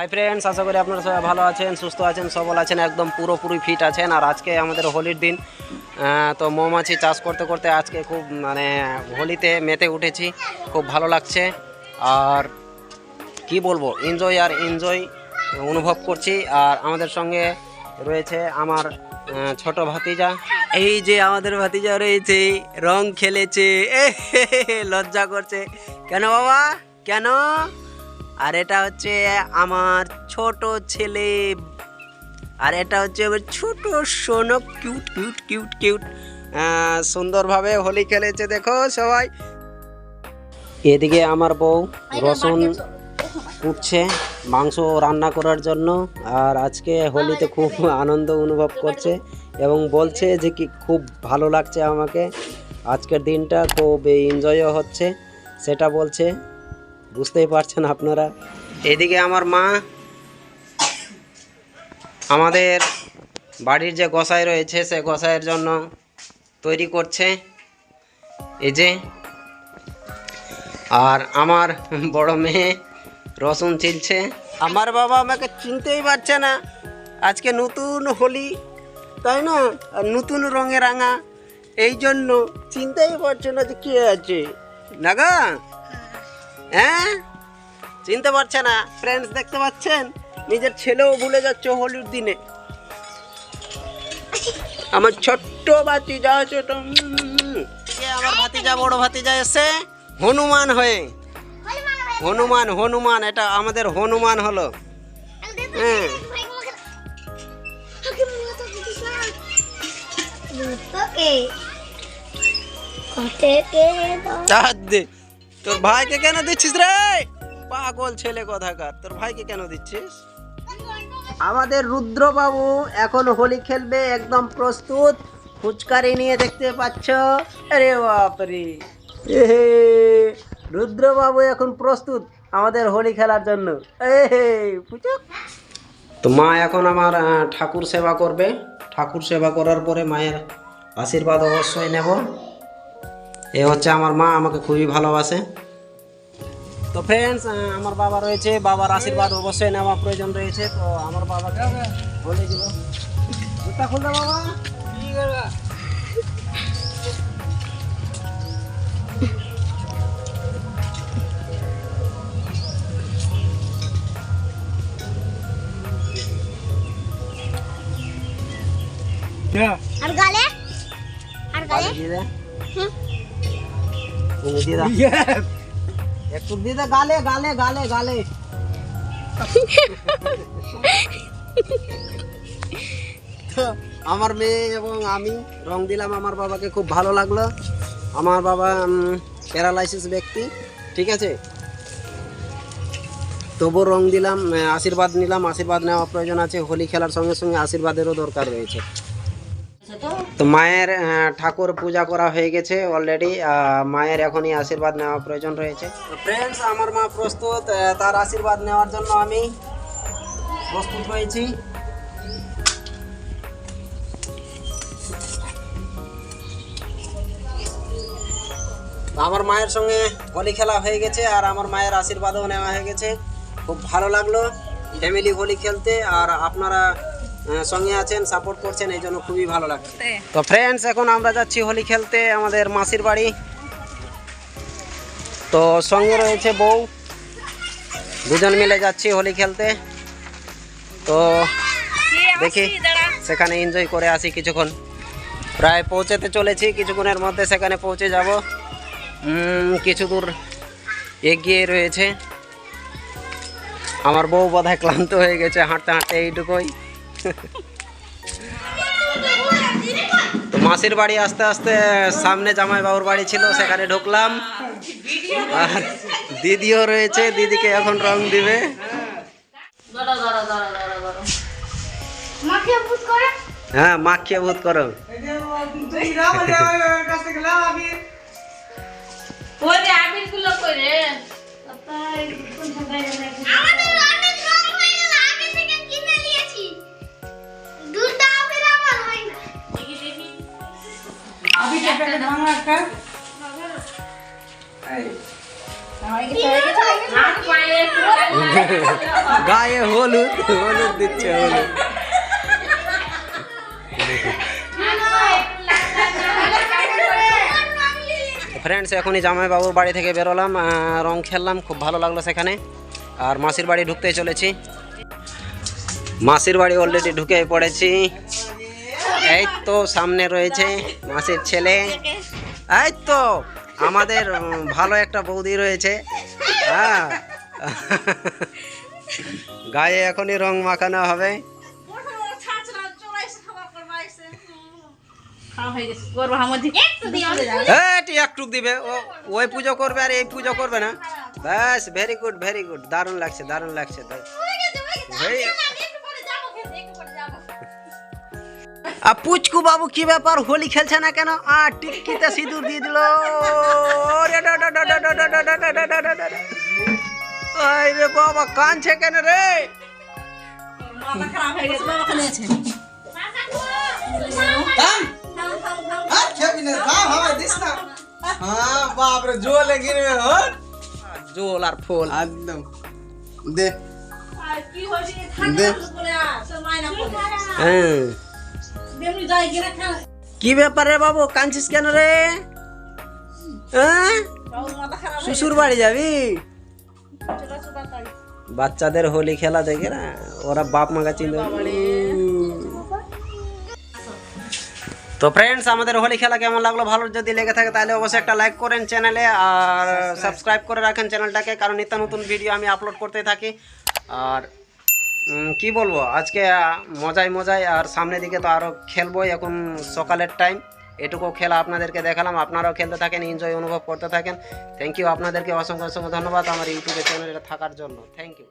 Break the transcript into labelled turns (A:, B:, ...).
A: Hi friends, আশা করি আপনারা সবাই ভালো আছেন, সুস্থ আছেন, সবল আছেন, একদম পুরোপুরি ফিট আছেন। আর আজকে আমাদের হোলির দিন, তো মৌমাছি চাষ করতে করতে আজকে খুব হোলিতে মেতে উঠেছি, খুব ভালো লাগছে। আর কি বলবো, এনজয় অনুভব করছি। আর আমাদের সঙ্গে রয়েছে আমার ছোট ভাতিজা। এই যে আমাদের ভাতিজা রয়েছে, রং খেলেছে, লজ্জা করছে কেন বাবা, কেন? আর এটা হচ্ছে আমার ছোট ছেলে, আর এটা হচ্ছে আমার ছোট সোনো, কিউট কিউট কিউট কিউট, সুন্দরভাবে হোলি খেলেছে দেখো সবাই। এদিকে আমার বউ রসুন কুটছে মাংস রান্না করার জন্য। আর আজকে হোলিতে খুব আনন্দ অনুভব করছে এবং বলছে যে কি খুব ভালো লাগছে আমাকে, আজকের দিনটা খুব এনজয়ও হচ্ছে, সেটা বলছে, বুঝতেই পারছেন আপনারা। এদিকে আমার মা আমাদের বাড়ির যে গোসাই রয়েছে সে গোসাইয়ের জন্য তৈরি করছে, এই যে। আর আমার বড় মেয়ে রসুন ছিলছে। আমার বাবা আমাকে চিনতেই পারছে না, আজকে নতুন হোলি তাই না, আর নতুন রঙে রাঙা, এই জন্য চিনতেই পারছে না যে কে আছে না গা। হ্যাঁ, চিনতে পারছে না। ফ্রেন্ডস, দেখতে পাচ্ছেন নিজের ছেলেও ভুলে যাচ্ছে হোলির দিনে। আমার ছোট্ট ভাতিজা আছে, আমার ভাতিজা বড় ভাতিজা এসে হনুমান হয়ে, হনুমান এটা আমাদের হনুমান হলো। হ্যাঁ, তোর ভাইকে কেন দিচ্ছিস রে, পাগল ছেলে কথাকার, তোর ভাইকে কেন দিচ্ছিস? আমাদের রুদ্রবাবু এখন হোলি খেলবে, একদম প্রস্তুত, ফুচকারি নিয়ে, দেখতে পাচ্ছ। আরে বাপরে, রুদ্রবাবু এখন প্রস্তুত আমাদের হোলি খেলার জন্য। তো মা এখন আমার ঠাকুর সেবা করবে, ঠাকুর সেবা করার পরে মায়ের আশীর্বাদ অবশ্যই নেব। এ হচ্ছে আমার মা, আমাকে খুবই ভালোবাসে। তো ফ্রেন্ডস, আমার বাবা রয়েছে, বাবার আশীর্বাদ অবশ্যই নেওয়া প্রয়োজন রয়েছে। তো আমার বাবাকে বলে দিব, জুতা খুলবে বাবা।
B: আর গালে
A: দিয়ে দে, দিয়ে দে, একটু দিয়ে দে, গালে গালে গালে গালে। তো আমার মেয়ে এবং আমি রং দিলাম আমার বাবাকে, খুব ভালো লাগলো। আমার বাবা প্যারালাইসিস ব্যক্তি, ঠিক আছে, তবু রং দিলাম, আশীর্বাদ নিলাম। আশীর্বাদ নেওয়া প্রয়োজন আছে, হোলি খেলার সঙ্গে সঙ্গে আশীর্বাদেরও দরকার রয়েছে। তো মায়ের ঠাকুর পূজা করা হয়ে গেছে অলরেডি, মায়ের এখনই আশীর্বাদ নেওয়া প্রয়োজন রয়েছে। তো ফ্রেন্ডস, আমার মা প্রস্তুত, তার আশীর্বাদ নেওয়ার জন্য আমি প্রস্তুত হয়েছি। আমার মায়ের সঙ্গে হোলি খেলা হয়ে গেছে আর আমার মায়ের আশীর্বাদও নেওয়া হয়ে গেছে। খুব ভালো লাগলো ফ্যামিলি হোলি খেলতে, আর আপনারা সঙ্গে আছেন, সাপোর্ট করছেন, এই জন্য খুবই ভালো লাগছে। তো ফ্রেন্ডস, এখন আমরা যাচ্ছি হোলি খেলতে আমাদের মাসির বাড়ি। তো সঙ্গে রয়েছে বউ, দুজন মিলে যাচ্ছি হোলি খেলতে। তো দেখি সেখানে এনজয় করে আসি কিছুক্ষণ, প্রায় পৌঁছাতে চলেছি, কিছুক্ষণের মধ্যে সেখানে পৌঁছে যাব। কিছু দূর এগিয়ে রয়েছে। আমার বউ বোধহয় ক্লান্ত হয়ে গেছে হাঁটতে হাঁটতে, এইটুকুই। তো মাসির বাড়ি আস্তে আস্তে সামনে জামাই বাবুর বাড়ি ছিল, সেখানে ঢুকলাম। আর দিদিও রয়েছে, দিদিকে এখন রং দিবে। হ্যাঁ, মাখিয়ে ভূত করো। গায়ে হলুদ হলুদ দিচ্ছে হলুদ। ফ্রেন্ডস এখনই জামাইবাবুর বাড়ি থেকে বেরোলাম, রং খেললাম, খুব ভালো লাগলো সেখানে। আর মাসির বাড়ি ঢুকতে চলেছি। মাসির বাড়ি অলরেডি ঢুকে পড়েছি। এই তো সামনে রয়েছে মাসির ছেলে। এই তো আমাদের ভালো একটা বৌদি রয়েছে। হ্যাঁ, গায়ে এখনই রং মাখানো হবে। একটু দিবে, ওই পুজো করবে আর এই পুজো করবে না। ব্যাস, ভেরি গুড ভেরি গুড, দারুণ লাগছে দারুণ লাগছে। পুচকু বাবু কি ব্যাপার, হোলি খেলছে না কেন? টিকিতে সিঁদুর দিয়ে দিল। রে বাবা, কাঁদছে কেন রে? জোল আর ফুল একদম দে কি ব্যাপার রে বাবু, কাঁদছিস কেন রে? শ্বশুর বাড়ি যাবি? বাচ্চাদের হোলি খেলা দেখে না, ওরা বাপ মাকে চিনতে। তো ফ্রেন্ডস আমাদের হোলি খেলা কেমন লাগলো, ভালো যদি লেগে থাকে তাহলে অবশ্যই একটা লাইক করেন চ্যানেলে, আর সাবস্ক্রাইব করে রাখেন চ্যানেলটাকে, কারণ নিত্য নতুন ভিডিও আমি আপলোড করতে থাকি। আর কি বলবো, আজকে মজায় মজায়, আর সামনের দিকে তো আরও খেলবো। এখন সকালের টাইম, এটুকু খেলা আপনাদেরকে দেখালাম, আপনারাও খেলতে থাকেন, এনজয় অনুভব করতে থাকেন। থ্যাংক ইউ, আপনাদেরকে অসংখ্য অসংখ্য ধন্যবাদ আমার ইউটিউবে চ্যানেলে থাকার জন্য। Thank you.